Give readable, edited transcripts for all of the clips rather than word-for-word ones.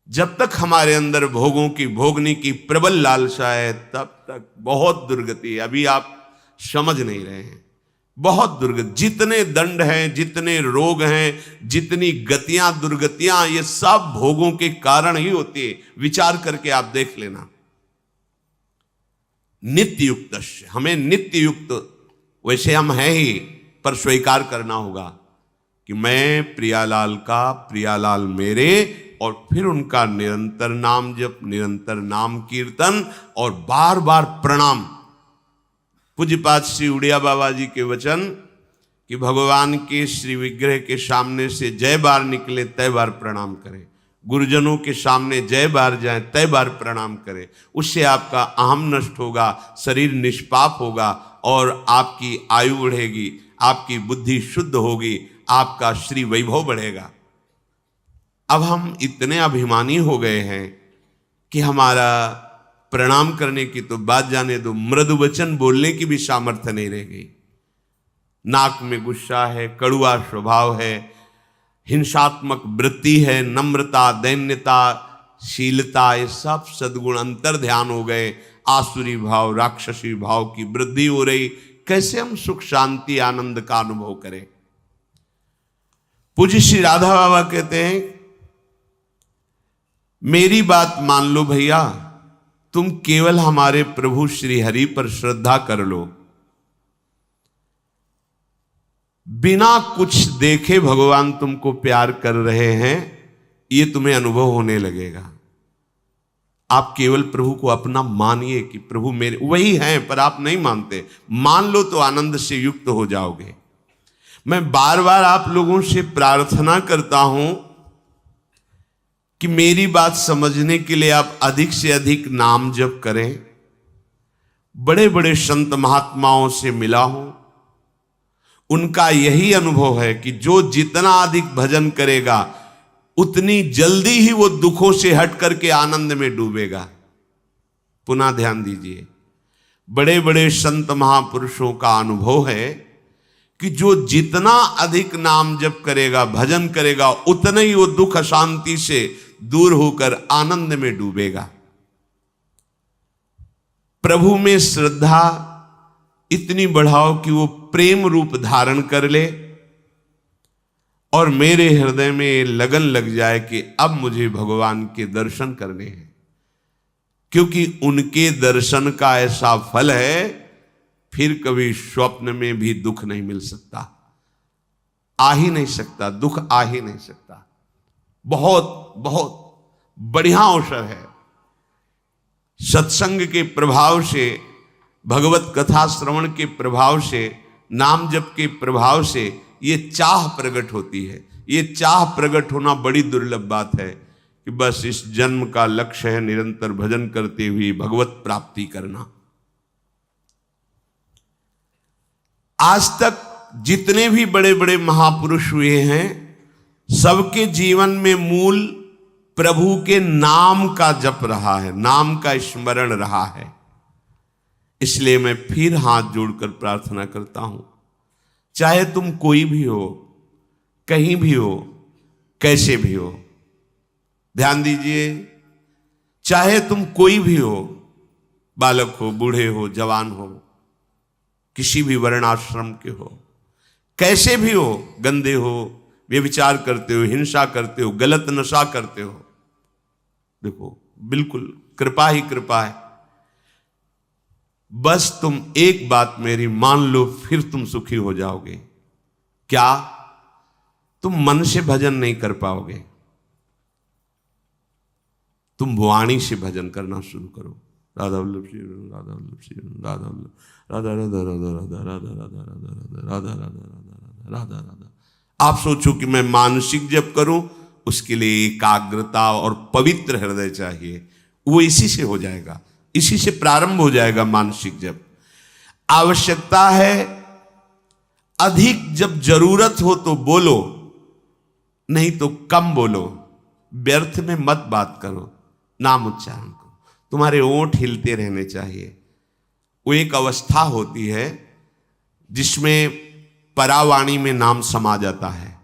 जब तक हमारे अंदर भोगों की भोगने की प्रबल लालसा है तब तक बहुत दुर्गति है। अभी आप समझ नहीं रहे हैं, बहुत दुर्गति। जितने दंड हैं, जितने रोग हैं, जितनी गतियां दुर्गतियां, ये सब भोगों के कारण ही होती है। विचार करके आप देख लेना। नित्य युक्त, हमें नित्य युक्त वैसे हम हैं ही, पर स्वीकार करना होगा कि मैं प्रियालाल का, प्रियालाल मेरे, और फिर उनका निरंतर नाम जप, निरंतर नाम कीर्तन और बार बार प्रणाम। पूज्यपाद श्री उड़िया बाबा जी के वचन कि भगवान के श्री विग्रह के सामने से जय बार निकले तय बार प्रणाम करें, गुरुजनों के सामने जय बार जाए तय बार प्रणाम करें। उससे आपका अहम नष्ट होगा, शरीर निष्पाप होगा और आपकी आयु बढ़ेगी, आपकी बुद्धि शुद्ध होगी, आपका श्री वैभव बढ़ेगा। अब हम इतने अभिमानी हो गए हैं कि हमारा प्रणाम करने की तो बात जाने दो, मृदु वचन बोलने की भी सामर्थ्य नहीं रह गई। नाक में गुस्सा है, कड़ुआ स्वभाव है, हिंसात्मक वृत्ति है, नम्रता, दैन्यता, शीलता, ये सब सद्गुण अंतर ध्यान हो गए। आसुरी भाव, राक्षसी भाव की वृद्धि हो रही। कैसे हम सुख शांति आनंद का अनुभव करें? पूज्य श्री राधा बाबा कहते हैं, मेरी बात मान लो भैया, तुम केवल हमारे प्रभु श्री हरि पर श्रद्धा कर लो, बिना कुछ देखे भगवान तुमको प्यार कर रहे हैं, ये तुम्हें अनुभव होने लगेगा। आप केवल प्रभु को अपना मानिए कि प्रभु मेरे वही हैं, पर आप नहीं मानते। मान लो तो आनंद से युक्त हो जाओगे। मैं बार बार आप लोगों से प्रार्थना करता हूं कि मेरी बात समझने के लिए आप अधिक से अधिक नाम जप करें। बड़े बड़े संत महात्माओं से मिला हूं, उनका यही अनुभव है कि जो जितना अधिक भजन करेगा उतनी जल्दी ही वो दुखों से हट करके आनंद में डूबेगा। पुनः ध्यान दीजिए, बड़े बड़े संत महापुरुषों का अनुभव है कि जो जितना अधिक नाम जप करेगा, भजन करेगा, उतना ही वो दुख अशांति से दूर होकर आनंद में डूबेगा। प्रभु में श्रद्धा इतनी बढ़ाओ कि वो प्रेम रूप धारण कर ले और मेरे हृदय में लगन लग जाए कि अब मुझे भगवान के दर्शन करने हैं। क्योंकि उनके दर्शन का ऐसा फल है, फिर कभी स्वप्न में भी दुख नहीं मिल सकता, आ ही नहीं सकता, दुख आ ही नहीं सकता। बहुत बहुत बढ़िया अवसर है। सत्संग के प्रभाव से, भगवत कथा श्रवण के प्रभाव से, नाम जप के प्रभाव से ये चाह प्रकट होती है। ये चाह प्रकट होना बड़ी दुर्लभ बात है कि बस इस जन्म का लक्ष्य है निरंतर भजन करते हुए भगवत प्राप्ति करना। आज तक जितने भी बड़े बड़े महापुरुष हुए हैं, सबके जीवन में मूल प्रभु के नाम का जप रहा है, नाम का स्मरण रहा है। इसलिए मैं फिर हाथ जोड़कर प्रार्थना करता हूं, चाहे तुम कोई भी हो, कहीं भी हो, कैसे भी हो, ध्यान दीजिए, चाहे तुम कोई भी हो, बालक हो, बूढ़े हो, जवान हो, किसी भी वर्णाश्रम के हो, कैसे भी हो, गंदे हो, व्यभिचार करते हो, हिंसा करते हो, गलत नशा करते हो, देखो बिल्कुल कृपा ही कृपा है। बस तुम एक बात मेरी मान लो, फिर तुम सुखी हो जाओगे। क्या? तुम मन से भजन नहीं कर पाओगे, तुम वाणी से भजन करना शुरू करो। राधा वल्लभ श्री राधा वल्लभ श्री राधा वल्लभ राधा राधा राधा राधा राधा राधा राधा राधा राधा राधा राधा। आप सोचो कि मैं मानसिक जप करूं, उसके लिए एकाग्रता और पवित्र हृदय चाहिए। वो इसी से हो जाएगा, इसी से प्रारंभ हो जाएगा मानसिक जप। आवश्यकता है अधिक, जब जरूरत हो तो बोलो, नहीं तो कम बोलो। व्यर्थ में मत बात करो, नाम उच्चारण करो। तुम्हारे ओंठ हिलते रहने चाहिए। वो एक अवस्था होती है जिसमें परावाणी में नाम समा जाता है।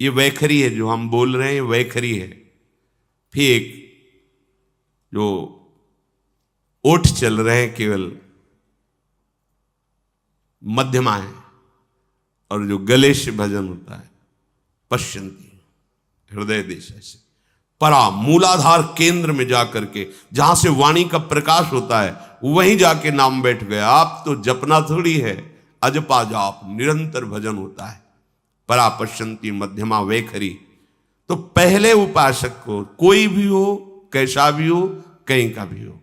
ये वैखरी है, जो हम बोल रहे हैं वैखरी है। फिर एक जो ओठ चल रहे हैं केवल मध्यमा है, और जो गले से भजन होता है पश्यंती हृदय देश से परा मूलाधार केंद्र में जाकर के, जहां से वाणी का प्रकाश होता है वहीं जाके नाम बैठ गया। आप तो जपना थोड़ी है, अजपा जाप निरंतर भजन होता है। परा पश्यंती मध्यमा वैखरी। तो पहले उपासक को, कोई भी हो, कैसा भी हो, कहीं का भी हो,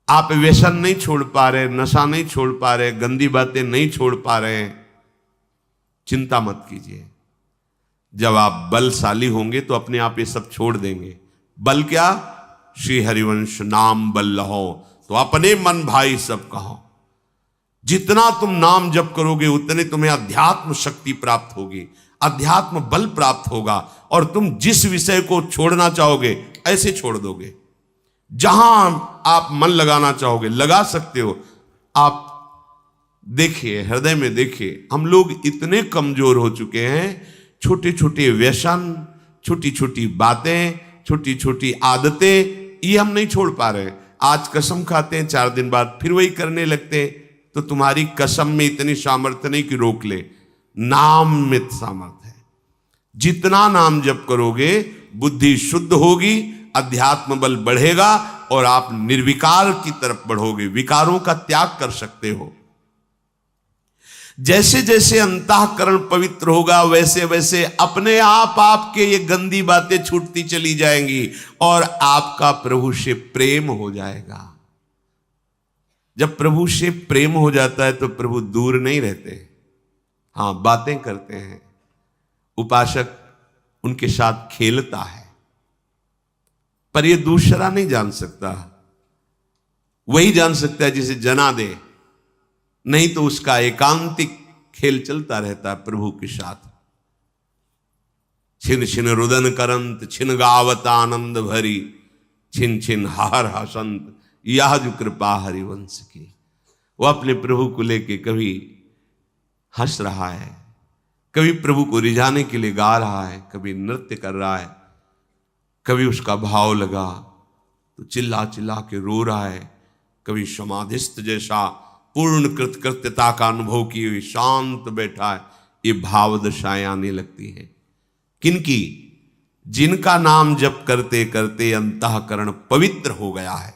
आप व्यसन नहीं छोड़ पा रहे, नशा नहीं छोड़ पा रहे, गंदी बातें नहीं छोड़ पा रहे, चिंता मत कीजिए। जब आप बलशाली होंगे तो अपने आप ये सब छोड़ देंगे। बल क्या? श्री हरिवंश नाम बल लहो, तो अपने मन भाई सब कहो। जितना तुम नाम जप करोगे उतने तुम्हें अध्यात्म शक्ति प्राप्त होगी, अध्यात्म बल प्राप्त होगा, और तुम जिस विषय को छोड़ना चाहोगे ऐसे छोड़ दोगे। जहां आप मन लगाना चाहोगे लगा सकते हो। आप देखिए, हृदय में देखिए, हम लोग इतने कमजोर हो चुके हैं। छोटे छोटे व्यसन, छोटी छोटी बातें, छोटी छोटी आदतें, ये हम नहीं छोड़ पा रहे। आज कसम खाते हैं, 4 दिन बाद फिर वही करने लगते। तो तुम्हारी कसम में इतनी सामर्थ्य नहीं कि रोक ले। नाम में सामर्थ्य है। जितना नाम जप करोगे बुद्धि शुद्ध होगी, अध्यात्म बल बढ़ेगा, और आप निर्विकार की तरफ बढ़ोगे, विकारों का त्याग कर सकते हो। जैसे जैसे अंतःकरण पवित्र होगा वैसे वैसे अपने आप आपके ये गंदी बातें छूटती चली जाएंगी, और आपका प्रभु से प्रेम हो जाएगा। जब प्रभु से प्रेम हो जाता है तो प्रभु दूर नहीं रहते। हाँ, बातें करते हैं, उपासक उनके साथ खेलता है, पर ये दूसरा नहीं जान सकता। वही जान सकता है जिसे जना दे, नहीं तो उसका एकांतिक खेल चलता रहता है प्रभु के साथ। छिन छिन रुदन करंत छिन गावत आनंद भरी, छिन छिन हार हसंत यह जो कृपा हरिवंश की। वो अपने प्रभु को लेके कभी हंस रहा है, कभी प्रभु को रिझाने के लिए गा रहा है, कभी नृत्य कर रहा है, कभी उसका भाव लगा तो चिल्ला चिल्ला के रो रहा है, कभी समाधिस्थ जैसा पूर्ण कृतकृत्यता का अनुभव किए हुए शांत बैठा है। ये भाव दशाएं आने लगती हैं। किनकी? जिनका नाम जप करते करते अंतःकरण पवित्र हो गया है।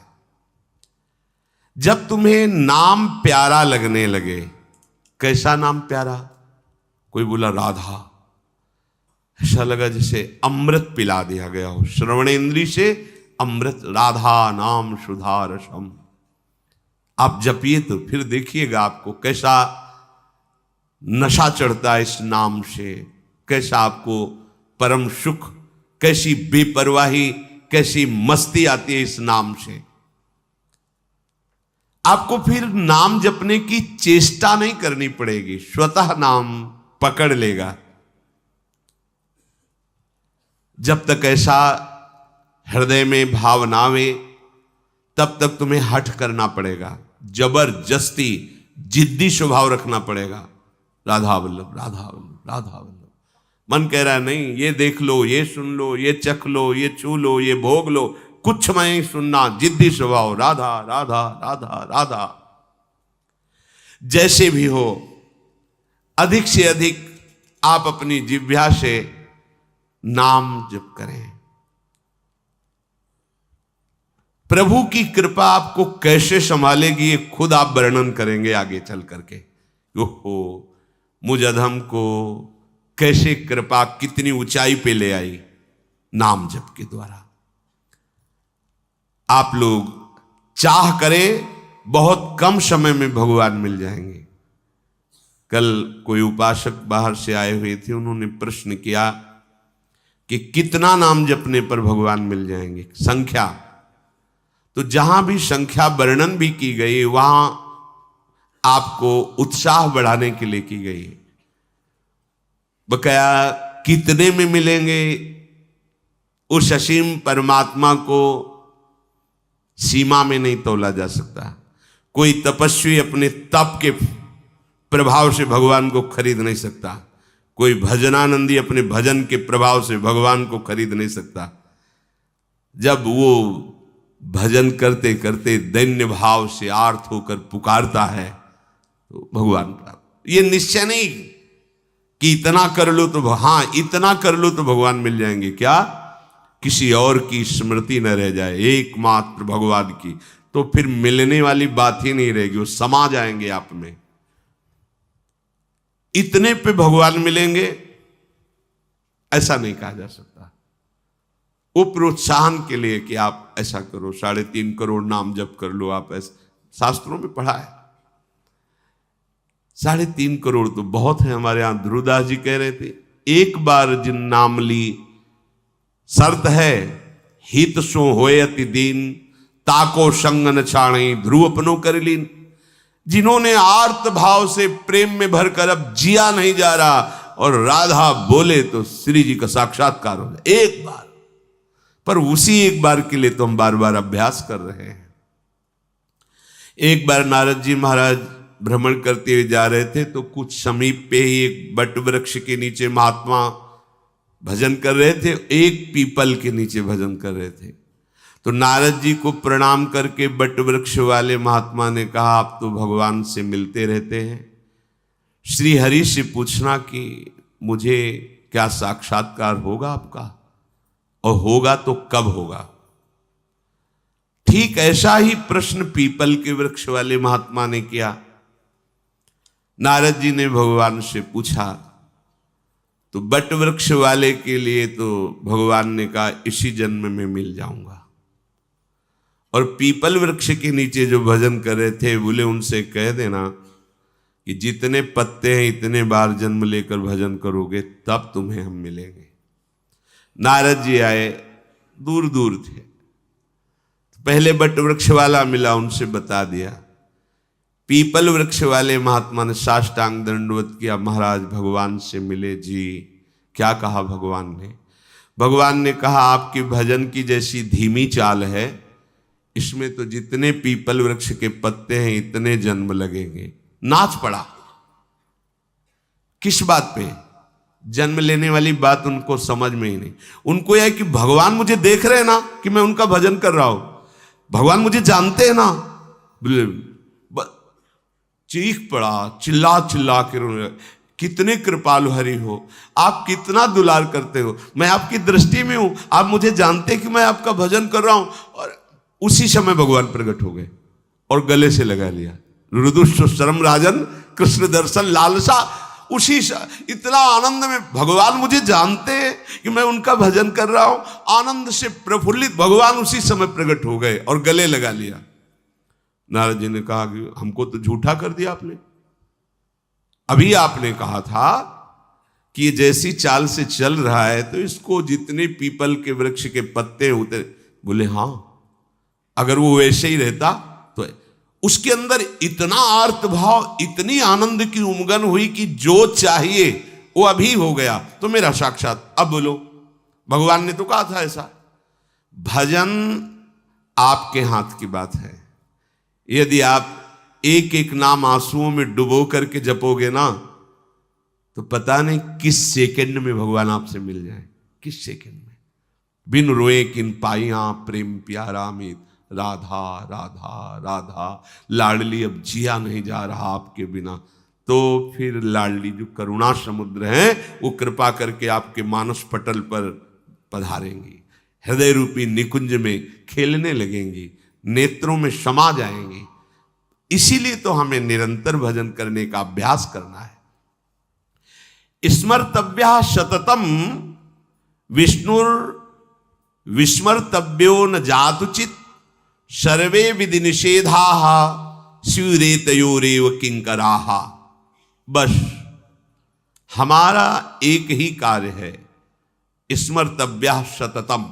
जब तुम्हें नाम प्यारा लगने लगे, कैसा नाम प्यारा? कोई बोला राधा, ऐसा लगा जैसे अमृत पिला दिया गया हो, श्रवणेन्द्रिय से अमृत। राधा नाम सुधा रसम। आप जपिए तो फिर देखिएगा आपको कैसा नशा चढ़ता है इस नाम से, कैसा आपको परम सुख, कैसी बेपरवाही, कैसी मस्ती आती है इस नाम से। आपको फिर नाम जपने की चेष्टा नहीं करनी पड़ेगी, स्वतः नाम पकड़ लेगा। जब तक ऐसा हृदय में भाव ना आवे तब तक तुम्हें हठ करना पड़ेगा, जबरदस्ती जिद्दी स्वभाव रखना पड़ेगा। राधा वल्लभ, राधा वल्लभ, राधा वल्लभ। मन कह रहा है नहीं, ये देख लो, ये सुन लो, ये चख लो, ये छू लो, ये भोग लो, कुछ मैं सुनना, जिद्दी स्वभाव, राधा राधा राधा राधा। जैसे भी हो, अधिक से अधिक आप अपनी जिह्वा से नाम जप करें। प्रभु की कृपा आपको कैसे संभालेगी ये खुद आप वर्णन करेंगे आगे चल करके। ओहो, मुझ अधम को कैसे कृपा कितनी ऊंचाई पे ले आई नाम जप के द्वारा। आप लोग चाह करें बहुत कम समय में भगवान मिल जाएंगे। कल कोई उपासक बाहर से आए हुए थे, उन्होंने प्रश्न किया कि कितना नाम जपने पर भगवान मिल जाएंगे, संख्या। तो जहां भी संख्या वर्णन भी की गई वहां आपको उत्साह बढ़ाने के लिए की गई। बकाया कितने में मिलेंगे, उस असीम परमात्मा को सीमा में नहीं तोला जा सकता। कोई तपस्वी अपने तप के प्रभाव से भगवान को खरीद नहीं सकता। कोई भजनानंदी अपने भजन के प्रभाव से भगवान को खरीद नहीं सकता। जब वो भजन करते करते दैन्य भाव से आर्त होकर पुकारता है तो भगवान प्राप्त। ये निश्चय नहीं कि इतना कर लो तो, हाँ इतना कर लो तो भगवान मिल जाएंगे, क्या किसी और की स्मृति न रह जाए, एकमात्र भगवान की, तो फिर मिलने वाली बात ही नहीं रहेगी, वो समा जाएंगे आप में। इतने पे भगवान मिलेंगे ऐसा नहीं कहा जा सकता। वो प्रोत्साहन के लिए कि आप ऐसा करो, 3.5 करोड़ नाम जप कर लो, आप ऐसा शास्त्रों में पढ़ा है। 3.5 करोड़ तो बहुत है। हमारे यहां ध्रुवदास जी कह रहे थे, एक बार जिन नाम ली शर्त है, हित सो होए अति दीन, ताको संग न छाणी ध्रुव अपनो कर लीन। जिन्होंने आर्त भाव से प्रेम में भरकर अब जिया नहीं जा रहा और राधा बोले तो श्री जी का साक्षात्कार हो जाए एक बार। पर उसी एक बार के लिए तो हम बार बार अभ्यास कर रहे हैं। एक बार नारद जी महाराज भ्रमण करते हुए जा रहे थे तो कुछ समीप पे ही एक बट वृक्ष के नीचे महात्मा भजन कर रहे थे, एक पीपल के नीचे भजन कर रहे थे। तो नारद जी को प्रणाम करके बट वृक्ष वाले महात्मा ने कहा, आप तो भगवान से मिलते रहते हैं, श्री हरि से पूछना कि मुझे क्या साक्षात्कार होगा आपका, और होगा तो कब होगा। ठीक ऐसा ही प्रश्न पीपल के वृक्ष वाले महात्मा ने किया। नारद जी ने भगवान से पूछा तो बट वृक्ष वाले के लिए तो भगवान ने कहा इसी जन्म में मिल जाऊंगा। और पीपल वृक्ष के नीचे जो भजन कर रहे थे बोले उनसे कह देना कि जितने पत्ते हैं इतने बार जन्म लेकर भजन करोगे तब तुम्हें हम मिलेंगे। नारद जी आए, दूर दूर थे, पहले बट वृक्ष वाला मिला, उनसे बता दिया। पीपल वृक्ष वाले महात्मा ने साष्टांग दंडवत किया, महाराज भगवान से मिले जी। क्या कहा भगवान ने? भगवान ने कहा आपकी भजन की जैसी धीमी चाल है, इसमें तो जितने पीपल वृक्ष के पत्ते हैं इतने जन्म लगेंगे। नाच पड़ा। किस बात पे? जन्म लेने वाली बात उनको समझ में ही नहीं। उनको यह कि भगवान मुझे देख रहे हैं ना कि मैं उनका भजन कर रहा हूं, भगवान मुझे जानते हैं ना। चीख पड़ा, चिल्ला चिल्ला के रोने लगा, कितने कृपालु हरि हो, आप कितना दुलार करते हो, मैं आपकी दृष्टि में हूं, आप मुझे जानते हैं कि मैं आपका भजन कर रहा हूं। और उसी समय भगवान प्रकट हो गए और गले से लगा लिया। रुदुष्ट शर्म राजन कृष्ण दर्शन लालसा। उसी इतना आनंद में भगवान मुझे जानते हैं कि मैं उनका भजन कर रहा हूं, आनंद से प्रफुल्लित भगवान उसी समय प्रकट हो गए और गले लगा लिया। नारद जी ने कहा कि हमको तो झूठा कर दिया आपने, अभी आपने कहा था कि ये जैसी चाल से चल रहा है तो इसको जितने पीपल के वृक्ष के पत्ते होते। बोले हाँ, अगर वो वैसे ही रहता तो उसके अंदर इतना आर्त भाव, इतनी आनंद की उमगन हुई कि जो चाहिए वो अभी हो गया, तो मेरा साक्षात। अब बोलो, भगवान ने तो कहा था ऐसा। भजन आपके हाथ की बात है। यदि आप एक एक नाम आंसुओं में डुबो करके जपोगे ना तो पता नहीं किस सेकंड में भगवान आपसे मिल जाए, किस सेकंड में। बिन रोए किन पाइया प्रेम प्यारा मीत, राधा राधा राधा, लाडली अब जिया नहीं जा रहा आपके बिना। तो फिर लाडली जो करुणा समुद्र है वो कृपा करके आपके मानस पटल पर पधारेंगी, हृदय रूपी निकुंज में खेलने लगेंगी, नेत्रों में समा जाएंगी। इसीलिए तो हमें निरंतर भजन करने का अभ्यास करना है। स्मर्तव्या सततम विष्णुर विस्मर्तव्यो न जातुचित, सर्वे विधि निषेधा स्यूरेतयोरेव किंकराहा। बस हमारा एक ही कार्य है, स्मर्तव्या सततम,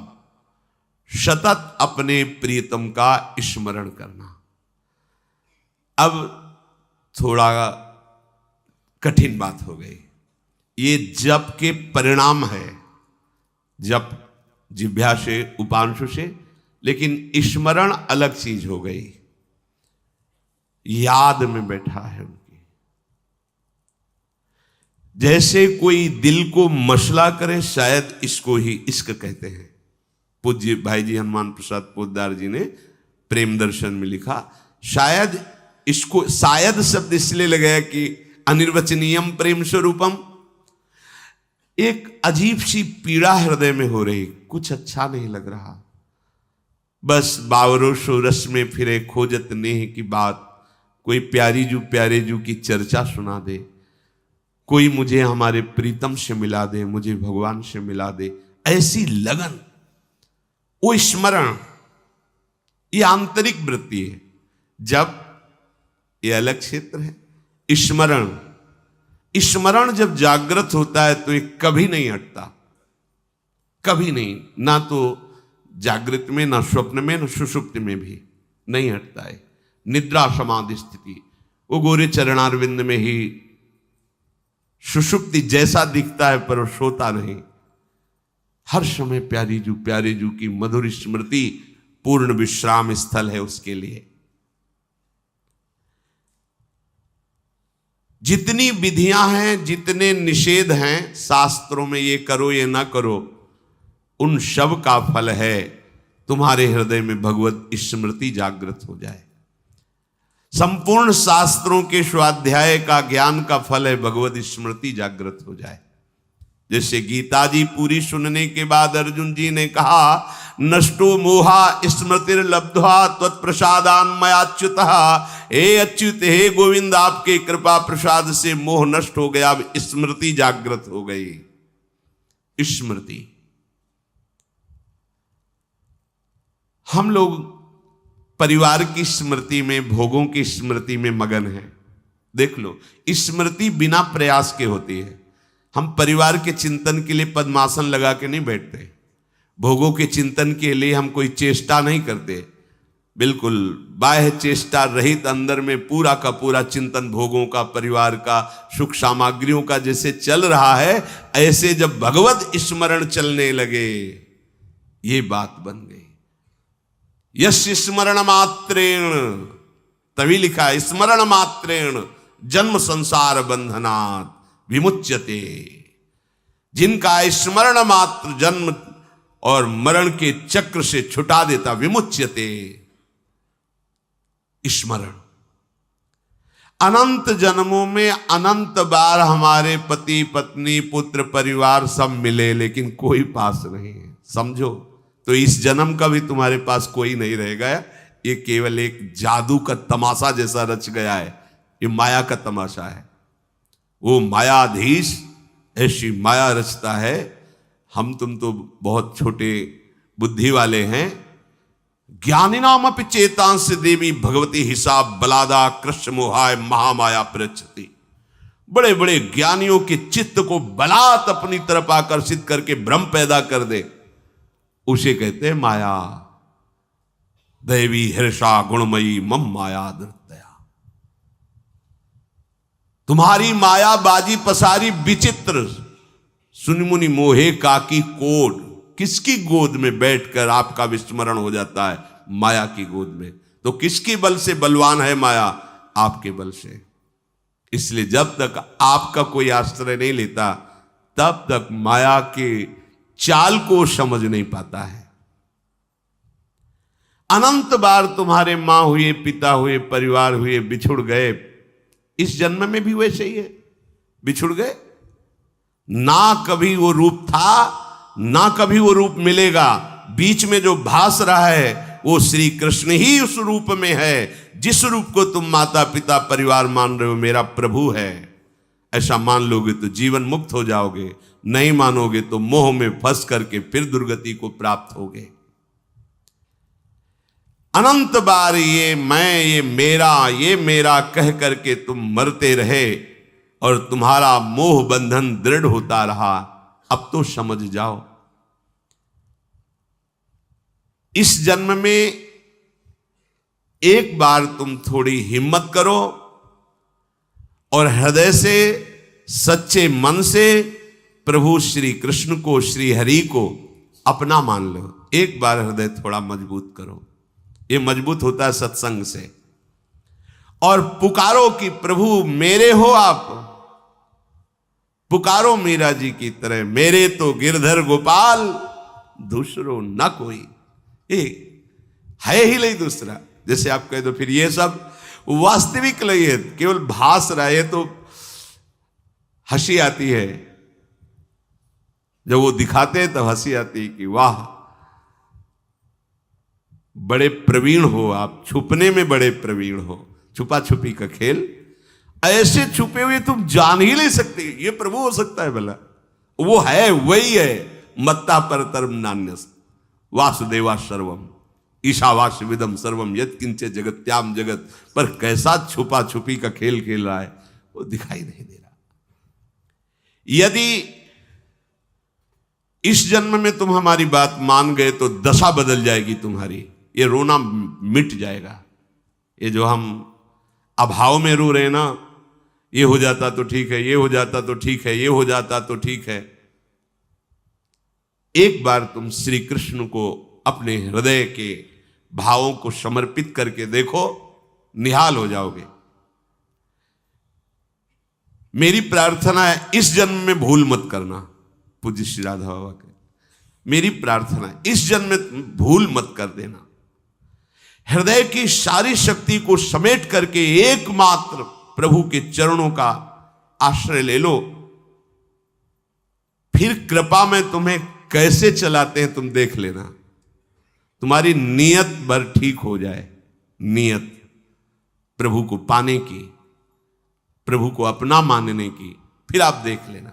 सतत अपने प्रियतम का स्मरण करना। अब थोड़ा कठिन बात हो गई, ये जप के परिणाम है, जप जिह्वा से उपांशु से, लेकिन स्मरण अलग चीज हो गई, याद में बैठा है उनकी। जैसे कोई दिल को मसला करे, शायद इसको ही इश्क कहते हैं। पूज्य भाई जी हनुमान प्रसाद पोद्दार जी ने प्रेम दर्शन में लिखा। शायद इसको शायद शब्द इसलिए लगाया कि अनिर्वचनीयम प्रेम स्वरूपम। एक अजीब सी पीड़ा हृदय में हो रही, कुछ अच्छा नहीं लग रहा। बस बावरो सो रस में फिरे खोजत नेह की बात, कोई प्यारी जू प्यारे जू की चर्चा सुना दे, कोई मुझे हमारे प्रीतम से मिला दे, मुझे भगवान से मिला दे। ऐसी लगन, वो स्मरण, ये आंतरिक वृत्ति है। जब ये अलग क्षेत्र है। स्मरण, स्मरण जब जागृत होता है तो ये कभी नहीं हटता, कभी नहीं, ना तो जागृत में, ना स्वप्न में, ना सुषुप्ति में भी नहीं हटता है। निद्रा समाधि स्थिति, वो गोरे चरणारविंद में ही सुषुप्ति जैसा दिखता है पर वो सोता नहीं। हर समय प्यारी जू प्यारे जू की मधुर स्मृति पूर्ण विश्राम स्थल है उसके लिए। जितनी विधियां हैं, जितने निषेध हैं शास्त्रों में, ये करो ये ना करो, उन सब का फल है तुम्हारे हृदय में भगवत स्मृति जागृत हो जाए। संपूर्ण शास्त्रों के स्वाध्याय का ज्ञान का फल है भगवत स्मृति जागृत हो जाए। जैसे गीता जी पूरी सुनने के बाद अर्जुन जी ने कहा, नष्टो मोहा स्मृतिर लब्ध्वा त्वत्प्रसादान मयाच्युतः। हे अच्युत, हे गोविंद, आपके कृपा प्रसाद से मोह नष्ट हो गया, अब स्मृति जागृत हो गई। स्मृति, हम लोग परिवार की स्मृति में, भोगों की स्मृति में मगन हैं। देख लो, स्मृति बिना प्रयास के होती है। हम परिवार के चिंतन के लिए पद्मासन लगा के नहीं बैठते, भोगों के चिंतन के लिए हम कोई चेष्टा नहीं करते। बिल्कुल बाह्य चेष्टा रहित अंदर में पूरा का पूरा चिंतन भोगों का, परिवार का, सुख सामग्रियों का जैसे चल रहा है, ऐसे जब भगवत स्मरण चलने लगे, ये बात बन गई। यश स्मरण मात्रेण, तभी लिखा है स्मरण मात्रेण जन्म संसार बंधनात् विमुच्यते। जिनका स्मरण मात्र जन्म और मरण के चक्र से छुटा देता, विमुच्यते। स्मरण, अनंत जन्मों में अनंत बार हमारे पति पत्नी पुत्र परिवार सब मिले, लेकिन कोई पास नहीं है। समझो, तो इस जन्म का भी तुम्हारे पास कोई नहीं रहेगा। ये केवल एक जादू का तमाशा जैसा रच गया है, ये माया का तमाशा है। वो मायाधीश ऐसी माया रचता है। हम तुम तो बहुत छोटे बुद्धि वाले हैं। ज्ञानिनामपि चेतांस देवी भगवती हिसाब बलादा कृष्ण मोहाय महामाया प्रचति। बड़े बड़े ज्ञानियों के चित्त को बलात् अपनी तरफ आकर्षित करके भ्रम पैदा कर दे, उसे कहते हैं माया। दैवी हर्षा गुणमयी मम माया दृतया। तुम्हारी माया बाजी पसारी विचित्र, सुनिमुनि मोहे काकी कोड। किसकी गोद में बैठकर आपका विस्मरण हो जाता है? माया की गोद में। तो किसके बल से बलवान है माया? आपके बल से। इसलिए जब तक आपका कोई आश्रय नहीं लेता, तब तक माया के चाल को समझ नहीं पाता है। अनंत बार तुम्हारे मां हुए, पिता हुए, परिवार हुए, बिछुड़ गए। इस जन्म में भी वैसे ही है, बिछुड़ गए। ना कभी वो रूप था, ना कभी वो रूप मिलेगा। बीच में जो भास रहा है वो श्री कृष्ण ही उस रूप में है। जिस रूप को तुम माता पिता परिवार मान रहे हो मेरा प्रभु है, ऐसा मान लोगे तो जीवन मुक्त हो जाओगे। नहीं मानोगे तो मोह में फंस करके फिर दुर्गति को प्राप्त होगे। अनंत बार ये मैं, ये मेरा कह करके तुम मरते रहे और तुम्हारा मोह बंधन दृढ़ होता रहा। अब तो समझ जाओ, इस जन्म में एक बार तुम थोड़ी हिम्मत करो और हृदय से, सच्चे मन से प्रभु श्री कृष्ण को, श्री हरि को अपना मान लो। एक बार हृदय थोड़ा मजबूत करो। ये मजबूत होता है सत्संग से। और पुकारो कि प्रभु मेरे हो आप। पुकारो मीरा जी की तरह, मेरे तो गिरधर गोपाल दूसरो न कोई, ये है ही नहीं दूसरा। जैसे आप कह दो फिर ये सब वास्तविक नहीं है, केवल भास रहा है, तो हंसी आती है। जब वो दिखाते हैं तब हंसी आती है कि वाह, बड़े प्रवीण हो आप, छुपने में बड़े प्रवीण हो, छुपा छुपी का खेल। ऐसे छुपे हुए तुम जान ही नहीं सकते, ये प्रभु हो सकता है भला? वो है, वही है। मत्ता परतरम नान्यस वासुदेवा सर्वम ईशावास्य विदम सर्वम यत् किंचे जगत्याम जगत। पर कैसा छुपा छुपी का खेल खेल रहा है, वो दिखाई नहीं दे रहा। यदि इस जन्म में तुम हमारी बात मान गए तो दशा बदल जाएगी तुम्हारी, ये रोना मिट जाएगा। ये जो हम अभाव में रो रहे हैं ना, ये हो जाता तो ठीक है, ये हो जाता तो ठीक है, ये हो जाता तो ठीक है। एक बार तुम श्री कृष्ण को अपने हृदय के भावों को समर्पित करके देखो, निहाल हो जाओगे। मेरी प्रार्थना है इस जन्म में भूल मत करना। पूज्य श्री राधा बाबा के मेरी प्रार्थना है इस जन्म में भूल मत कर देना। हृदय की सारी शक्ति को समेट करके एकमात्र प्रभु के चरणों का आश्रय ले लो। फिर कृपा में तुम्हें कैसे चलाते हैं तुम देख लेना। तुम्हारी नियत भर ठीक हो जाए, नियत प्रभु को पाने की, प्रभु को अपना मानने की, फिर आप देख लेना।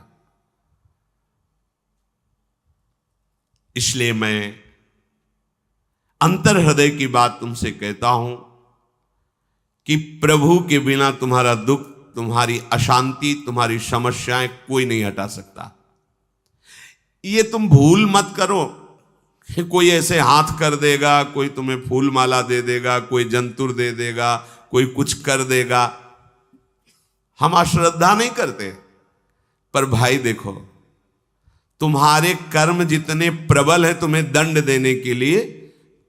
इसलिए मैं अंतर हृदय की बात तुमसे कहता हूं कि प्रभु के बिना तुम्हारा दुख, तुम्हारी अशांति, तुम्हारी समस्याएं कोई नहीं हटा सकता। ये तुम भूल मत करो कि कोई ऐसे हाथ कर देगा, कोई तुम्हें फूल माला दे देगा, कोई जंतुर दे देगा, कोई कुछ कर देगा। हम अश्रद्धा नहीं करते, पर भाई देखो, तुम्हारे कर्म जितने प्रबल है तुम्हें दंड देने के लिए,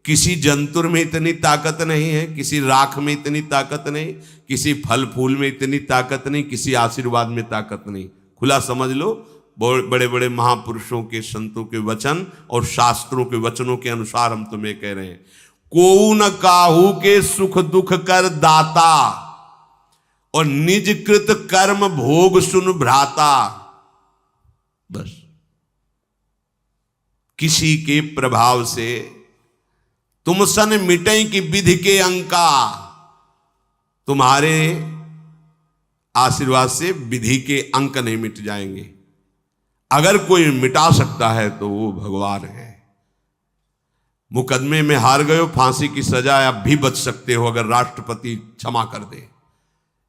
किसी जंतुर में इतनी ताकत नहीं है, किसी राख में इतनी ताकत नहीं, किसी फल फूल में इतनी ताकत नहीं, किसी आशीर्वाद में ताकत नहीं। खुला समझ लो, बड़े बड़े महापुरुषों के, संतों के वचन और शास्त्रों के वचनों के अनुसार हम तुम्हें कह रहे हैं। को न काहू के सुख दुख कर दाता, और निज कृत कर्म भोग सुन भ्राता। बस किसी के प्रभाव से तुम सन मिटे की विधि के अंका, तुम्हारे आशीर्वाद से विधि के अंक नहीं मिट जाएंगे। अगर कोई मिटा सकता है तो वो भगवान है। मुकदमे में हार गए हो, फांसी की सजा अब भी बच सकते हो अगर राष्ट्रपति क्षमा कर दे।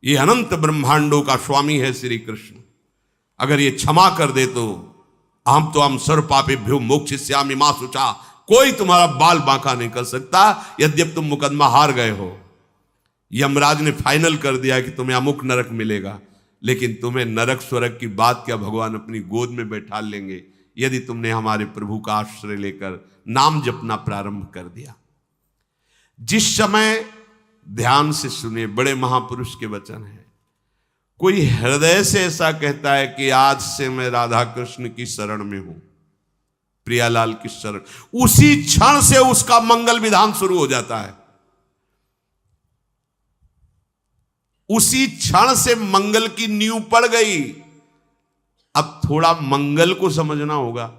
ये अनंत ब्रह्मांडों का स्वामी है श्री कृष्ण। अगर ये क्षमा कर दे तो हम सर्व पापेभ्यो मोक्षयिष्यामि मा शुचा, कोई तुम्हारा बाल बांका नहीं कर सकता। यद्यप तुम मुकदमा हार गए हो, यमराज ने फाइनल कर दिया कि तुम्हें अमुक नरक मिलेगा, लेकिन तुम्हें नरक स्वर्ग की बात क्या, भगवान अपनी गोद में बैठा लेंगे यदि तुमने हमारे प्रभु का आश्रय लेकर नाम जपना प्रारंभ कर दिया। जिस समय ध्यान से सुने, बड़े महापुरुष के वचन है। कोई हृदय से ऐसा कहता है कि आज से मैं राधा कृष्ण की शरण में हूं, प्रियालाल की शरण, उसी क्षण से उसका मंगल विधान शुरू हो जाता है। उसी क्षण से मंगल की नींव पड़ गई। अब थोड़ा मंगल को समझना होगा।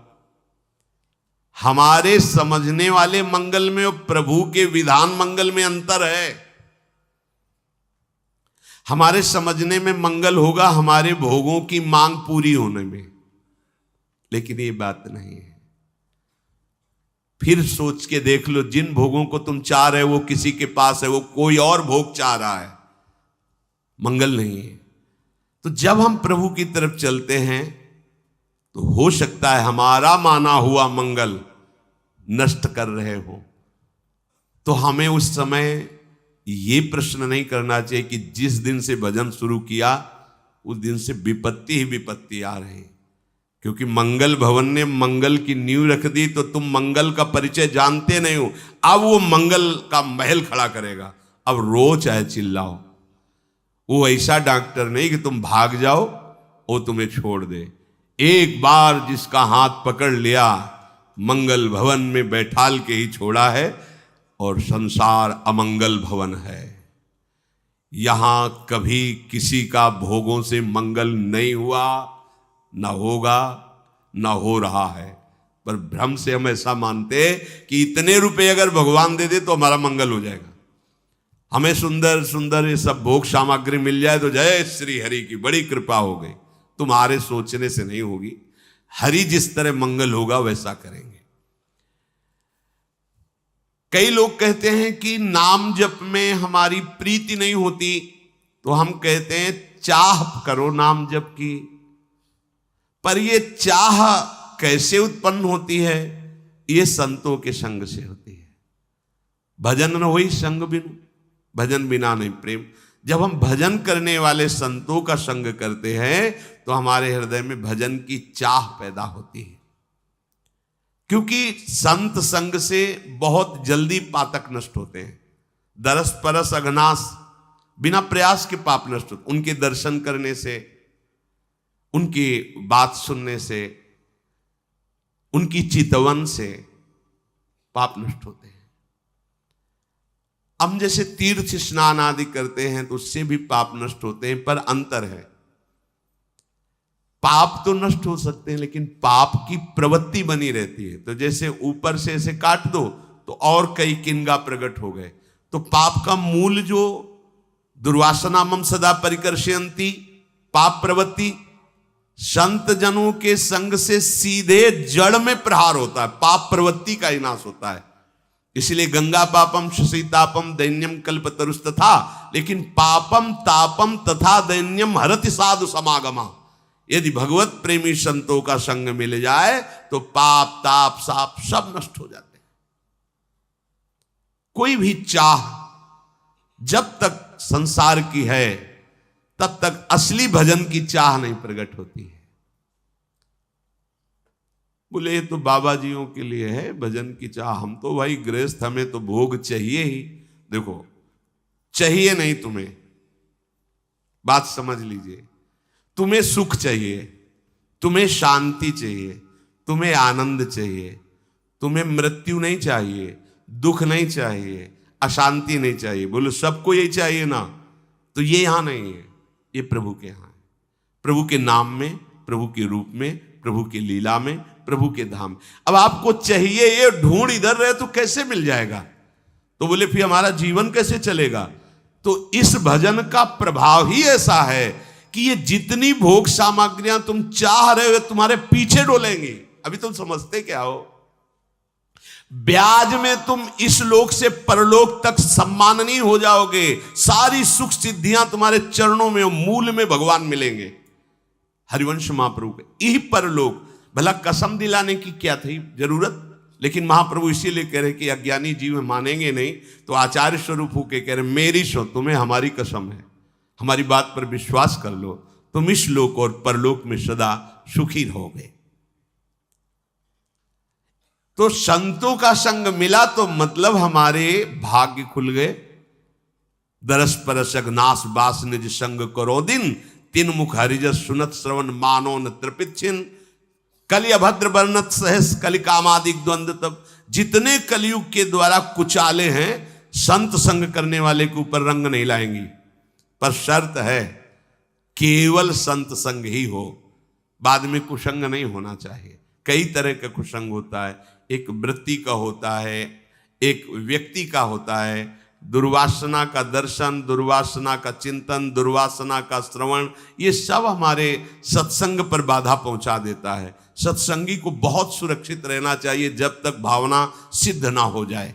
हमारे समझने वाले मंगल में और प्रभु के विधान मंगल में अंतर है। हमारे समझने में मंगल होगा हमारे भोगों की मांग पूरी होने में, लेकिन ये बात नहीं है। फिर सोच के देख लो, जिन भोगों को तुम चाह रहे हो वो किसी के पास है, वो कोई और भोग चाह रहा है, मंगल नहीं है। तो जब हम प्रभु की तरफ चलते हैं तो हो सकता है हमारा माना हुआ मंगल नष्ट कर रहे हो। तो हमें उस समय ये प्रश्न नहीं करना चाहिए कि जिस दिन से भजन शुरू किया उस दिन से विपत्ति ही विपत्ति आ रही। क्योंकि मंगल भवन ने मंगल की नींव रख दी तो तुम मंगल का परिचय जानते नहीं हो। अब वो मंगल का महल खड़ा करेगा। अब रो चाहे चिल्लाओ, वो ऐसा डॉक्टर नहीं कि तुम भाग जाओ वो तुम्हें छोड़ दे। एक बार जिसका हाथ पकड़ लिया मंगल भवन में बैठाल के ही छोड़ा है और संसार अमंगल भवन है। यहां कभी किसी का भोगों से मंगल नहीं हुआ, ना होगा, ना हो रहा है। पर भ्रम से हम ऐसा मानते कि इतने रुपए अगर भगवान दे दे तो हमारा मंगल हो जाएगा, हमें सुंदर सुंदर ये सब भोग सामग्री मिल जाए तो जय श्री हरि की बड़ी कृपा हो गई। तुम्हारे सोचने से नहीं होगी, हरि जिस तरह मंगल होगा वैसा करेंगे। कई लोग कहते हैं कि नाम जप में हमारी प्रीति नहीं होती, तो हम कहते हैं चाह करो नाम जप की। पर ये चाह कैसे उत्पन्न होती है? ये संतों के संग से होती है। भजन न होई संग बिनु, भजन बिना नहीं प्रेम। जब हम भजन करने वाले संतों का संग करते हैं तो हमारे हृदय में भजन की चाह पैदा होती है। क्योंकि संत संग से बहुत जल्दी पातक नष्ट होते हैं। दरस परस अघनास, बिना प्रयास के पाप नष्ट होते। उनके दर्शन करने से, उनकी बात सुनने से, उनकी चितवन से पाप नष्ट होते हैं। हम जैसे तीर्थ स्नान आदि करते हैं तो उससे भी पाप नष्ट होते हैं, पर अंतर है। पाप तो नष्ट हो सकते हैं लेकिन पाप की प्रवृत्ति बनी रहती है। तो जैसे ऊपर से ऐसे काट दो तो और कई किंगा प्रकट हो गए। तो पाप का मूल जो दुर्वासनामम सदा परिकर्षयन्ति पाप प्रवृत्ति, संत जनों के संग से सीधे जड़ में प्रहार होता है, पाप प्रवृत्ति का विनाश होता है। इसलिए गंगा पापम शशीतापम दैन्यम कल्पतरुस्तथा, लेकिन पापम तापम तथा दैन्यम हरति साधु समागमा। यदि भगवत प्रेमी संतों का संग मिल जाए तो पाप ताप साप सब नष्ट हो जाते हैं। कोई भी चाह जब तक संसार की है तब तक असली भजन की चाह नहीं प्रकट होती है। बोले ये तो बाबा जियों के लिए है भजन की चाह, हम तो भाई गृहस्थ, हमें तो भोग चाहिए ही। देखो, चाहिए नहीं तुम्हें, बात समझ लीजिए। तुम्हें सुख चाहिए, तुम्हें शांति चाहिए, तुम्हें आनंद चाहिए, तुम्हें मृत्यु नहीं चाहिए, दुख नहीं चाहिए, अशांति नहीं चाहिए। बोलो सबको यही चाहिए ना? तो ये यहां नहीं है, ये प्रभु के यहां है। प्रभु के नाम में, प्रभु के रूप में, प्रभु की लीला में, प्रभु के धाम। अब आपको चाहिए, ये ढूंढ इधर रहे तो कैसे मिल जाएगा? तो बोले फिर हमारा जीवन कैसे चलेगा? तो इस भजन का प्रभाव ही ऐसा है कि ये जितनी भोग सामग्रियां तुम चाह रहे हो तुम्हारे पीछे डोलेंगी। अभी तुम समझते क्या हो? ब्याज में तुम इस लोक से परलोक तक सम्माननीय हो जाओगे। सारी सुख सिद्धियां तुम्हारे चरणों में, मूल में भगवान मिलेंगे। हरिवंश महाप्रभु के यही परलोक। भला कसम दिलाने की क्या थी जरूरत? लेकिन महाप्रभु इसीलिए कह रहे कि अज्ञानी जीव मानेंगे नहीं, तो आचार्य स्वरूप होके कह रहे मेरी सो तुम्हें हमारी कसम है, हमारी बात पर विश्वास कर लो, तुम इस लोक और परलोक में सदा सुखी रहोगे। तो संतों का संग मिला तो मतलब हमारे भाग्य खुल गए। दरस परस अघनास बास निज संग करो दिन, तीन मुख हरिजस सुनत श्रवण मानो न तृपित छिन। कलि अभद्र वर्णत सहस कलि कामादिक द्वंद्व। तब जितने कलयुग के द्वारा कुचाले हैं, संत संग करने वाले के ऊपर रंग नहीं लाएंगी। पर शर्त है केवल संत संग ही हो, बाद में कुसंग नहीं होना चाहिए। कई तरह का कुसंग होता है, एक वृत्ति का होता है, एक व्यक्ति का होता है। दुर्वासना का दर्शन, दुर्वासना का चिंतन, दुर्वासना का श्रवण, ये सब हमारे सत्संग पर बाधा पहुंचा देता है। सत्संगी को बहुत सुरक्षित रहना चाहिए जब तक भावना सिद्ध ना हो जाए।